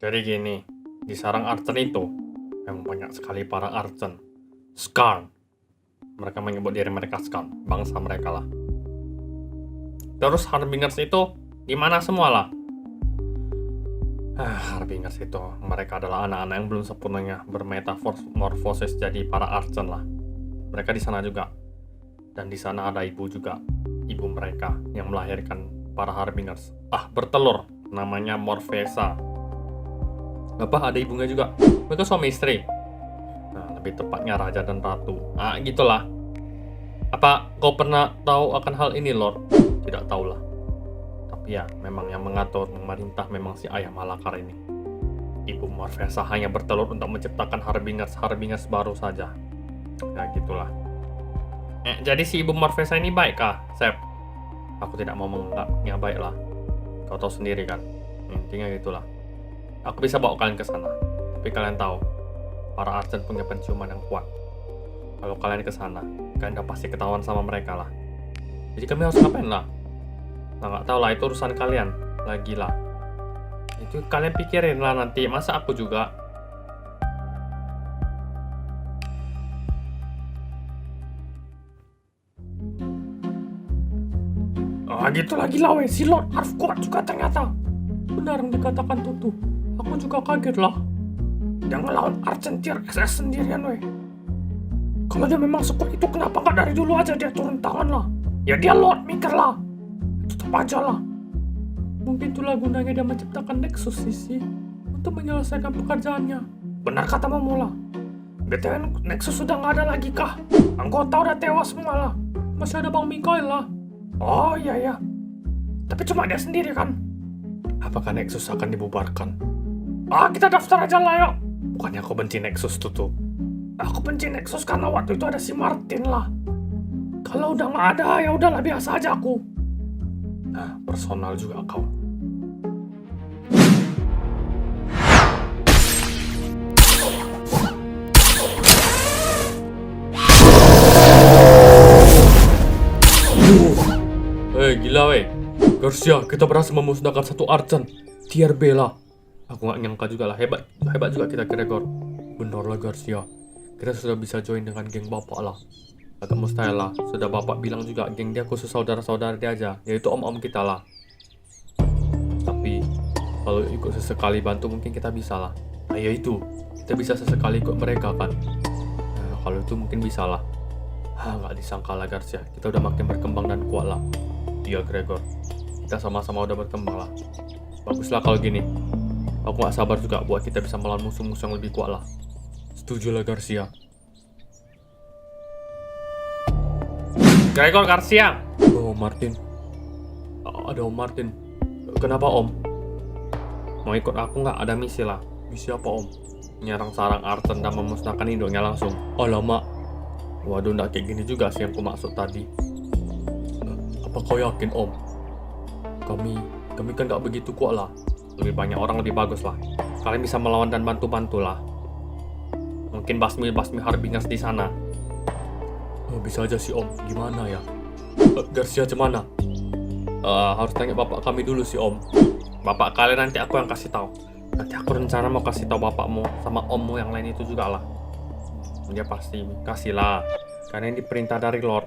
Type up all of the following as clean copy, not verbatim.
Jadi gini, di sarang Archen itu memang banyak sekali para Archen. Skarn. Mereka menyebut diri mereka Skarn, bangsa mereka lah. Terus Harbingers itu di mana semua lah? Harbingers itu mereka adalah anak-anak yang belum sepenuhnya bermetamorfosis jadi para Archen lah. Mereka di sana juga. Dan di sana ada ibu juga. Ibu mereka yang melahirkan para Harbingers. Bertelur. Namanya Morfessa. Ada ibunya juga. Mereka suami istri. Nah, lebih tepatnya raja dan ratu. Gitulah. Apa kau pernah tahu akan hal ini, Lord? Tidak tahulah. Tapi ya, memang yang mengatur, memerintah memang si ayah Malakar ini. Ibu Morfessa hanya bertelur untuk menciptakan Harbingers baru saja. Ya, gitulah. Jadi si ibu Morfessa ini baik kah, Sep? Aku tidak mau menganggapnya baik lah. Kau tahu sendiri kan. Intinya gitulah. Aku bisa bawa kalian ke sana. Tapi kalian tahu, para Archen punya penciuman yang kuat. Kalau kalian ke sana, kalian udah pasti ketahuan sama mereka lah. Jadi kami harus ngapain lah? Nggak tahu lah, itu urusan kalian. Lagi lah. Itu kalian pikirin lah nanti. Masa aku juga? Gitu lagi lah weh. Si Lord Arf kuat juga ternyata. Benar yang dikatakan Tutu. Aku juga kaget lah. Dia ngelawan Archen Tier SS sendirian weh. Kalau dia memang sekuat itu, kenapa nggak dari dulu aja dia turun tangan lah? Ya dia Lord, mikir lah. Tetap aja lah. Mungkin itulah gunanya dia menciptakan Nexus Sisi untuk menyelesaikan pekerjaannya. Benar kata Momola. BTW Nexus sudah nggak ada lagi kah? Anggota udah tewas semua lah. Masih ada Bang Mikael lah. Oh iya. Tapi cuma dia sendiri kan? Apakah Nexus akan dibubarkan? Kita daftar aja lah yuk. Bukannya aku benci Nexus tuh. Aku benci Nexus karena waktu itu ada si Martin lah. Kalau udah nggak ada, ya udahlah, biasa aja aku. Personal juga kau. Gila weh. Garcia, kita berhasil memusnahkan satu Archen. Tier B lah. Aku nggak nyangka juga lah. Hebat juga kita, Gregor. Benar lah Garcia. Kita sudah bisa join dengan geng bapak lah. Agak mustahil lah. Sudah bapak bilang juga geng dia khusus saudara-saudara dia aja. Yaitu om-om kita lah. Tapi kalau ikut sesekali bantu mungkin kita bisa lah. Ya itu. Kita bisa sesekali ikut mereka kan. Kalau itu mungkin bisa lah. Nggak disangka lah Garcia. Kita udah makin berkembang dan kuat lah. Iya Gregor. Kita sama-sama udah berkembang lah. Baguslah kalau gini. Aku gak sabar juga buat kita bisa melawan musuh-musuh yang lebih kuat lah. Setuju lah Garcia. Gregor, Garcia. Oh Martin. Ada Om Martin. Kenapa Om? Mau ikut aku nggak? Ada misi lah. Misi apa Om? Menyerang sarang Archen dan memusnahkan induknya langsung. Alamak. Waduh, nggak kayak gini juga sih yang aku maksud tadi. Apa kau yakin Om? Kami kan nggak begitu kuat lah. Lebih banyak orang lebih bagus lah. Kalian bisa melawan dan bantu-bantu lah. Mungkin basmi Harbingers di sana. Bisa aja sih Om. Gimana ya? Garcia cemana? Harus tanya bapak kami dulu sih Om. Bapak kalian nanti aku yang kasih tahu. Nanti aku rencana mau kasih tahu bapakmu sama ommu yang lain itu juga lah. Dia pasti kasih lah. Karena ini perintah dari Lord.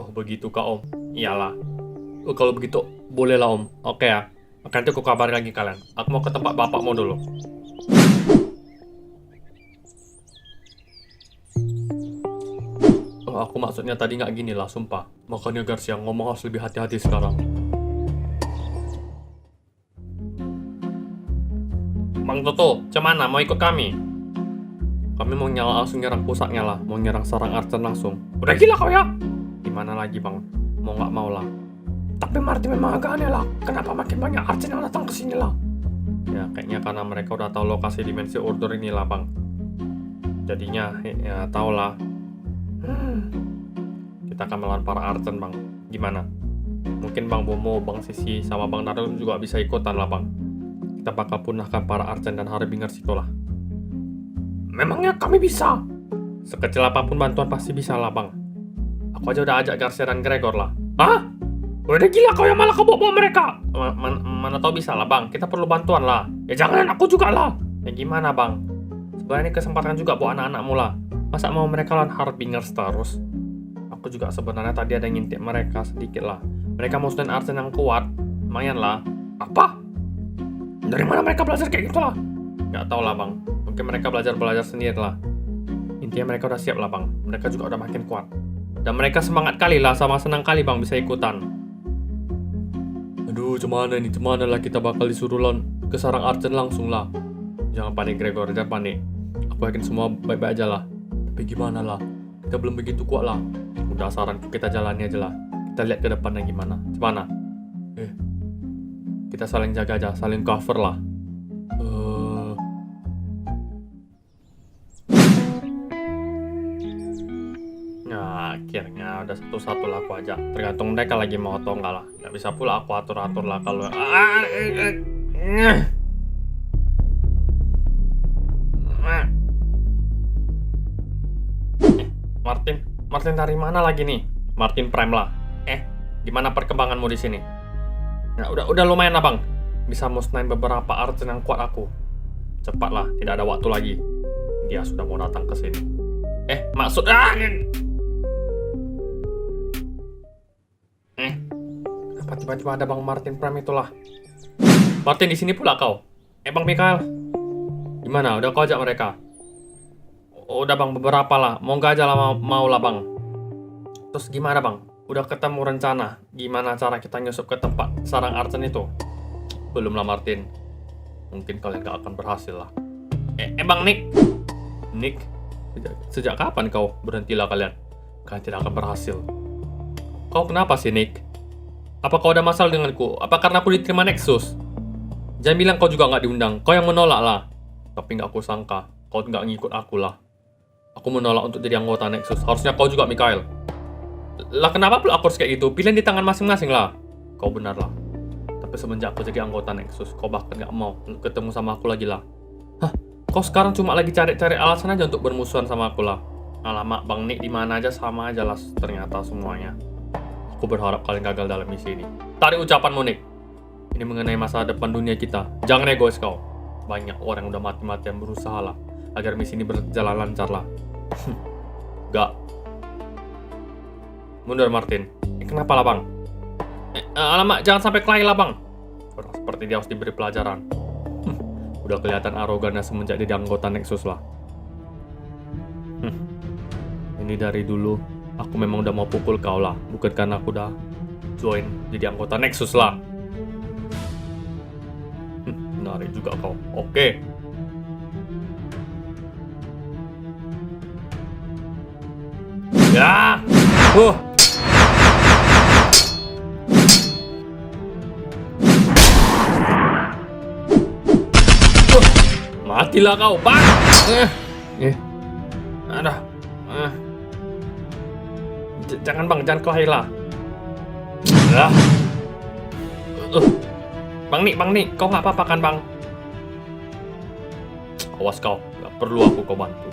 Oh begitu kak Om. Iyalah. Kalau begitu bolehlah Om. Oke ya. Nanti aku kabarin lagi kalian. Aku mau ke tempat bapakmu dulu. Aku maksudnya tadi nggak gini lah, sumpah. Makanya Garcia ngomong harus lebih hati-hati sekarang. Bang Toto, cemana? Mau ikut kami? Kami mau langsung nyerang pusatnya lah. Mau nyerang sarang Archen langsung. Udah gila kau ya? Gimana lagi bang? Mau nggak mau lah. Tapi Martin memang agak aneh lah. Kenapa makin banyak Archen yang datang ke sini lah? Ya kayaknya karena mereka udah tahu lokasi dimensi order ini lah bang. Jadinya ya tau lah. Kita akan melawan para Archen bang. Gimana? Mungkin Bang Bomo, Bang Sisi, sama Bang Naruto juga bisa ikutan lah bang. Kita bakal punahkan para Archen dan Harbingers itulah. Memangnya kami bisa? Sekecil apapun bantuan pasti bisa lah bang. Aku aja udah ajak Garcia dan Gregor lah. Udah gila kau yang malah kau bawa mereka. Mana tahu bisa lah bang, kita perlu bantuan lah. Ya jangan, aku juga lah. Ya gimana bang? Sebenarnya ini kesempatan juga buat anak-anakmu lah. Masa mau mereka lawan Harbingers terus? Aku juga sebenarnya tadi ada ngintip mereka sedikit lah. Mereka musuhin Archen yang kuat, lumayan lah. Apa? Dari mana mereka belajar kayak gitu lah? Gak tau lah bang, mungkin mereka belajar sendiri lah. Intinya mereka udah siap lah bang, mereka juga udah makin kuat. Dan mereka semangat kali lah, sama senang kali bang bisa ikutan. Aduh, cemana lah kita bakal disuruh ke sarang Archen langsung lah. Jangan panik Gregor, jangan panik. Aku yakin semua baik-baik aja lah. Tapi gimana lah, kita belum begitu kuat lah. Udah saranku kita jalani aja lah. Kita lihat ke depannya gimana. Gimana? Kita saling jaga aja, saling cover lah. Nah, akhirnya udah satu-satu lah aku aja. Tergantung mereka lagi mau atau enggak lah. Nggak bisa pula aku atur-atur lah kalau Martin dari mana lagi nih? Martin Prime lah. Gimana perkembanganmu di sini? Nah, udah lumayan lah bang. Bisa musnahin beberapa Archen yang kuat aku. Cepatlah, tidak ada waktu lagi. Dia sudah mau datang ke sini. Maksud Kenapa tiba-tiba ada Bang Martin Prime itulah? Martin di sini pula kau? Bang Mikael, gimana? Udah kau ajak mereka? Udah bang, beberapa lah. Mau nggak aja lah mau lah bang. Terus gimana bang? Udah ketemu rencana gimana cara kita nyusup ke tempat sarang Archen itu? Belum lah Martin. Mungkin kalian gak akan berhasil lah. Bang Nick? Sejak kapan kau berhentilah kalian? Kalian tidak akan berhasil. Kau kenapa sih Nick? Apa kau ada masalah denganku? Apa karena aku diterima Nexus? Jangan bilang kau juga gak diundang. Kau yang menolak lah. Tapi gak aku sangka kau gak ngikut aku lah. Aku menolak untuk jadi anggota Nexus. Harusnya kau juga Mikael. Lah kenapa pula aku harus kayak gitu? Pilihan di tangan masing-masing lah. Kau benar lah. Tapi semenjak aku jadi anggota Nexus, kau bahkan gak mau ketemu sama aku lagi lah. Hah? Kau sekarang cuma lagi cari-cari alasan aja untuk bermusuhan sama aku lah. Alamak, Bang Nick di mana aja sama aja lah ternyata semuanya. Aku berharap kalian gagal dalam misi ini. Tarik ucapanmu, Nick. Ini mengenai masa depan dunia kita. Jangan egois kau. Banyak orang yang udah mati-matian berusaha lah agar misi ini berjalan lancar lah. Gak. Mundur, Martin. Kenapa lah, Bang? Alamak, jangan sampai kelahi lah, Bang. Seperti dia harus diberi pelajaran. Udah kelihatan arogannya semenjak jadi anggota Nexus lah. Ini dari dulu aku memang udah mau pukul kau lah, bukan karena aku udah join jadi anggota Nexus lah. Menarik juga kau. Oke. Ya. Matilah kau, Bang. Aduh. Jangan Bang, jangan kelahi lah. Bang Nik, kau nggak apa-apa kan Bang? Awas kau, nggak perlu aku kau bantu.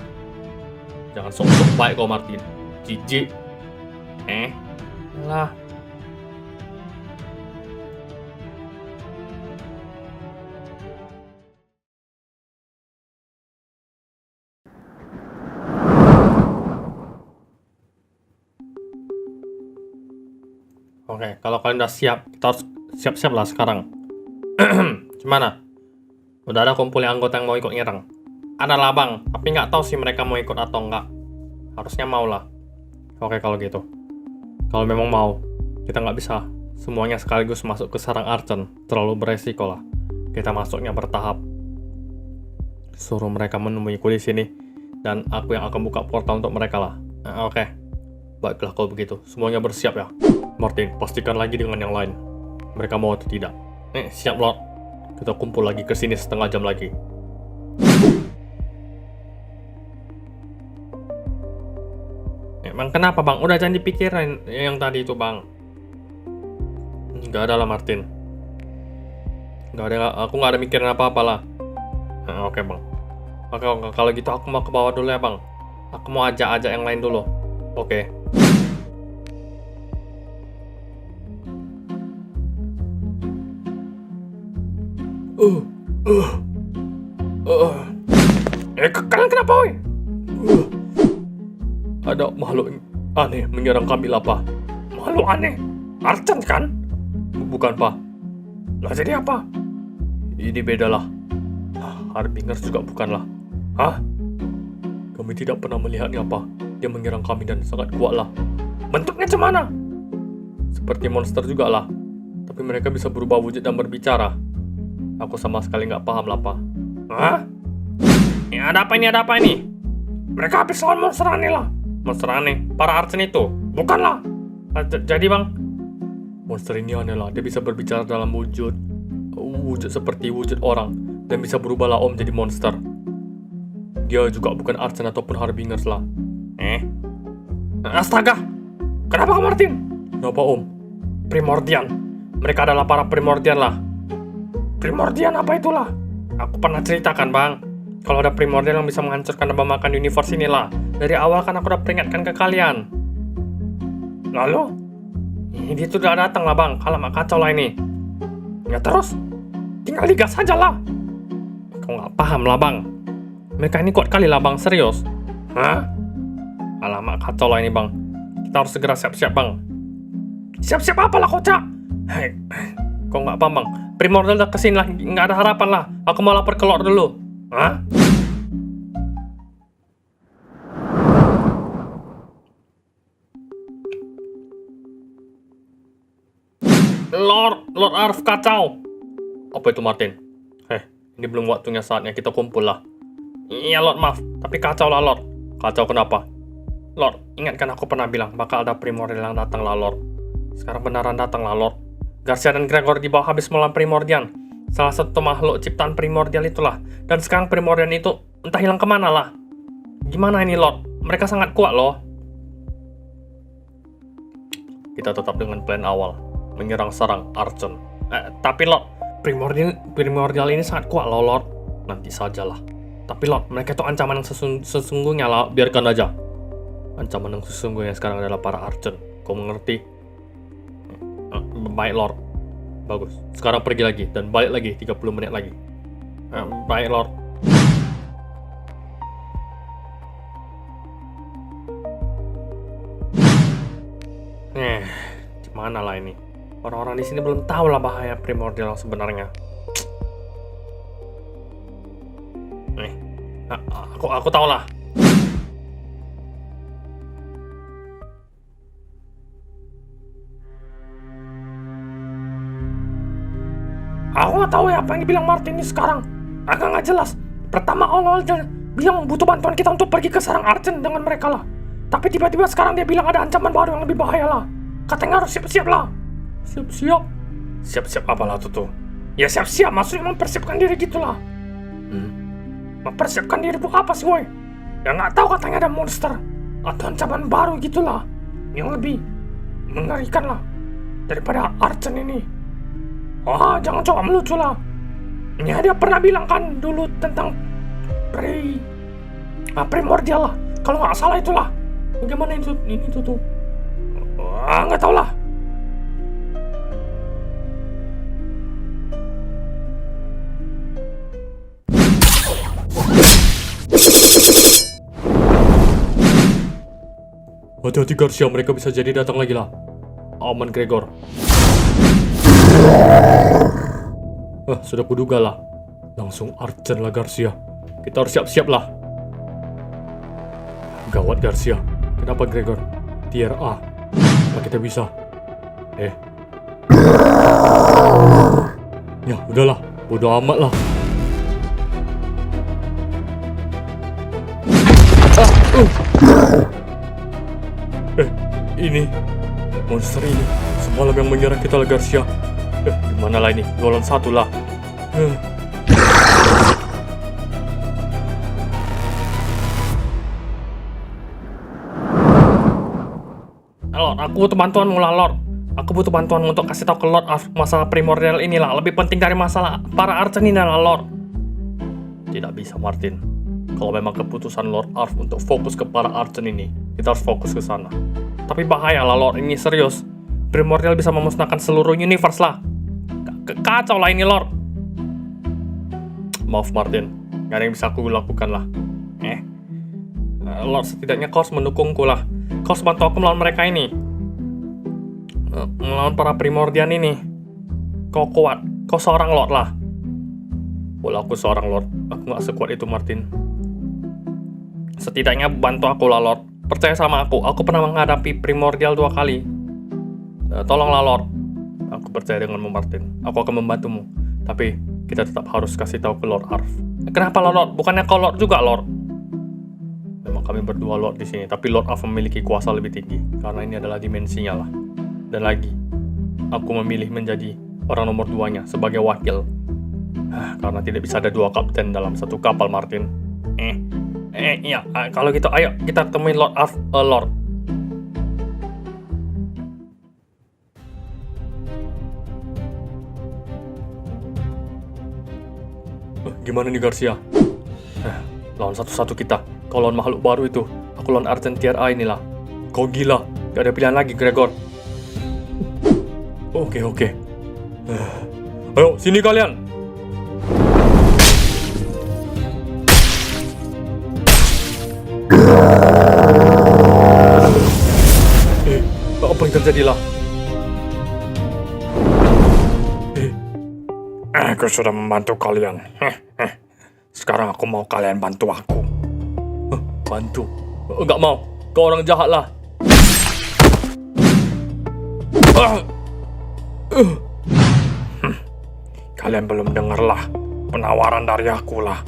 Jangan sok-sok baik kau Martin. Jijik. Lah. Oke, kalau kalian udah siap, kita harus siap-siap lah sekarang. Gimana? Udah ada kumpulnya anggota yang mau ikut nyerang? Ada lah bang, tapi nggak tahu sih mereka mau ikut atau nggak. Harusnya mau lah. Oke kalau gitu. Kalau memang mau, kita nggak bisa semuanya sekaligus masuk ke sarang Archen. Terlalu beresiko lah. Kita masuknya bertahap. Suruh mereka menemuiku di sini, dan aku yang akan buka portal untuk mereka lah. Oke. Baiklah kalau begitu, semuanya bersiap ya. Martin, pastikan lagi dengan yang lain. Mereka mau atau tidak. Siap Lord. Kita kumpul lagi ke sini setengah jam lagi. Bang, kenapa Bang? Udah jangan dipikirin yang tadi itu Bang. Gak ada lah Martin. Gak ada, aku gak ada mikirin apa-apa lah. Oke Bang. Oke, kalau gitu aku mau ke bawah dulu ya Bang. Aku mau ajak-ajak yang lain dulu. Oke. Kalian kenapa, woi? Ada makhluk aneh menyerang kami lah, Pak. Makhluk aneh? Archen kan? Bukan, Pak. Lah jadi apa? Ini beda lah. Harbingers juga bukanlah. Hah? Kami tidak pernah melihatnya, Pak. Dia menyerang kami dan sangat kuat lah. Bentuknya cemana? Seperti monster juga lah. Tapi mereka bisa berubah wujud dan berbicara. Aku sama sekali nggak paham lah, Pak. Hah? Ada apa ini? Mereka habis lawan monster aneh lah. Monster aneh? Para Archen itu? Bukanlah. Jadi, Bang, monster ini aneh lah. Dia bisa berbicara dalam wujud seperti wujud orang. Dan bisa berubah lah, Om, jadi monster. Dia juga bukan Archen ataupun Harbingers lah. Astaga! Kenapa, Martin? Kenapa, Om? Primordian. Mereka adalah para Primordian lah. Primordian apa itulah? Aku pernah ceritakan, Bang. Kalau ada Primordian yang bisa menghancurkan dan memakan universe inilah. Dari awal kan aku udah peringatkan ke kalian. Lalu? Dia tuh udah datang lah, Bang. Alamak kacau lah ini. Ya terus? Tinggal digas saja lah. Kau nggak paham lah, Bang. Mereka ini kuat kali lah, Bang. Serius. Hah? Alamak kacau lah ini, Bang. Kita harus segera siap-siap, Bang. Siap-siap apalah, kocak? Hei, kau nggak paham, Bang. Primordial udah kesini lah. Nggak ada harapan lah. Aku mau lapor ke Lord dulu. Hah? Lord Arf kacau. Apa itu, Martin? Ini belum waktunya, saatnya kita kumpul lah. Iya, Lord, maaf. Tapi kacau lah, Lord. Kacau kenapa? Lord, ingatkan aku pernah bilang bakal ada Primordial yang datang lah, Lord. Sekarang beneran datang lah, Lord. Garcia dan Gregor di bawah habis melawan Primordial. Salah satu makhluk ciptaan Primordial itulah. Dan sekarang Primordial itu entah hilang kemana lah. Gimana ini, Lord? Mereka sangat kuat loh. Kita tetap dengan plan awal. Menyerang serang Archen. Tapi Lord, Primordial ini sangat kuat loh, Lord. Nanti sajalah. Tapi Lord, mereka itu ancaman yang sesungguhnya lah. Biarkan aja. Ancaman yang sesungguhnya sekarang adalah para Archen. Kau mengerti? Baik, Lord. Bagus. Sekarang pergi lagi dan balik lagi 30 menit lagi. Baik, Lord. Gimana lah ini? Orang-orang di sini belum tahu lah bahaya Primordial sebenarnya. Aku tahu lah. Aku nggak tahu ya apa yang dibilang Martin ini sekarang. Agak nggak jelas. Pertama awal dia bilang butuh bantuan kita untuk pergi ke sarang Archen dengan mereka lah. Tapi tiba-tiba sekarang dia bilang ada ancaman baru yang lebih bahaya lah. Katanya harus siap-siap lah. Siap-siap? Siap-siap apalah tuh? Ya siap-siap, maksudnya mempersiapkan diri gitulah. Mempersiapkan diri buat apa sih, woy? Ya nggak tahu, katanya ada monster atau ancaman baru gitulah yang lebih mengerikan lah daripada Archen ini. Wah, jangan coba melucu lah. Ya, dia pernah bilang kan dulu tentang Primordial lah. Kalau nggak salah itulah. Bagaimana ini tuh? Nggak tahu lah. Hati-hati Garcia, mereka bisa jadi datang lagi lah. Aman Gregor. Sudah kuduga lah. Langsung Archen lah Garcia. Kita harus siap-siap lah. Gawat Garcia. Kenapa Gregor? Tier A. Apa kita bisa? Ya udahlah, bodo amat lah. Ini monster ini semalam yang menyerang kita lah Garcia. Gimana lah ini? Golongan 1 lah. Lord, aku butuh bantuanmu lah, Lord. Aku butuh bantuanmu untuk kasih tahu ke Lord Arf masalah Primordial inilah. Lebih penting dari masalah para Archen ini lah, Lord. Tidak bisa, Martin. Kalau memang keputusan Lord Arf untuk fokus ke para Archen ini, kita harus fokus ke sana. Tapi bahaya lah, Lord. Ini serius. Primordial bisa memusnahkan seluruh universe lah. Kacau lah ini, Lord. Maaf Martin, gak ada yang bisa aku lakukan lah. Lord, setidaknya kau harus mendukungku lah. Kau harus bantu aku melawan mereka ini. Melawan para primordian ini. Kau kuat, kau seorang Lord lah. Walau aku seorang Lord, aku gak sekuat itu Martin. Setidaknya bantu aku lah Lord. Percaya sama aku pernah menghadapi primordial 2 kali. Tolonglah Lord. Aku percaya denganmu Martin. Aku akan membantumu. Tapi kita tetap harus kasih tahu ke Lord Arf. Kenapa Lord? Bukannya kau Lord juga Lord? Memang kami berdua Lord di sini, tapi Lord Arf memiliki kuasa lebih tinggi karena ini adalah dimensinya lah. Dan lagi, aku memilih menjadi orang nomor 2-nya sebagai wakil. Karena tidak bisa ada 2 kapten dalam satu kapal Martin. Iya, kalau gitu ayo kita temuin Lord Arf, Lord. Gimana nih Garcia? Lawan satu-satu kita. Kau lawan makhluk baru itu. Aku lawan Argent Tier A inilah. Kau gila. Gak ada pilihan lagi Gregor. Oke. Ayo, sini kalian. Apa yang terjadi lah? Aku sudah membantu kalian. Sekarang aku mau kalian bantu aku. Bantu? Enggak mau. Kau orang jahat lah. Kalian belum dengar lah penawaran dari aku lah.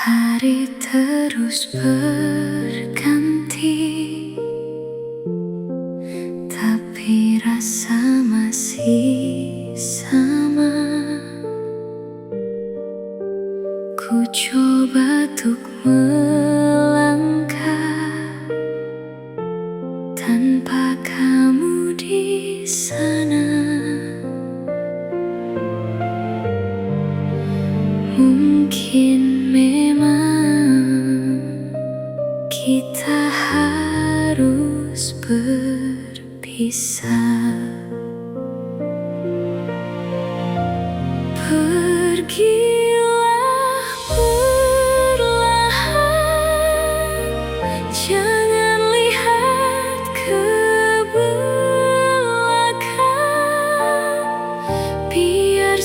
Hari terus berganti, tapi rasa masih sama. Ku coba untuk melangkah tanpa kamu di sana. Mungkin memang kita harus berpisah. Pergilah perlahan, jangan lihat ke belakang, biar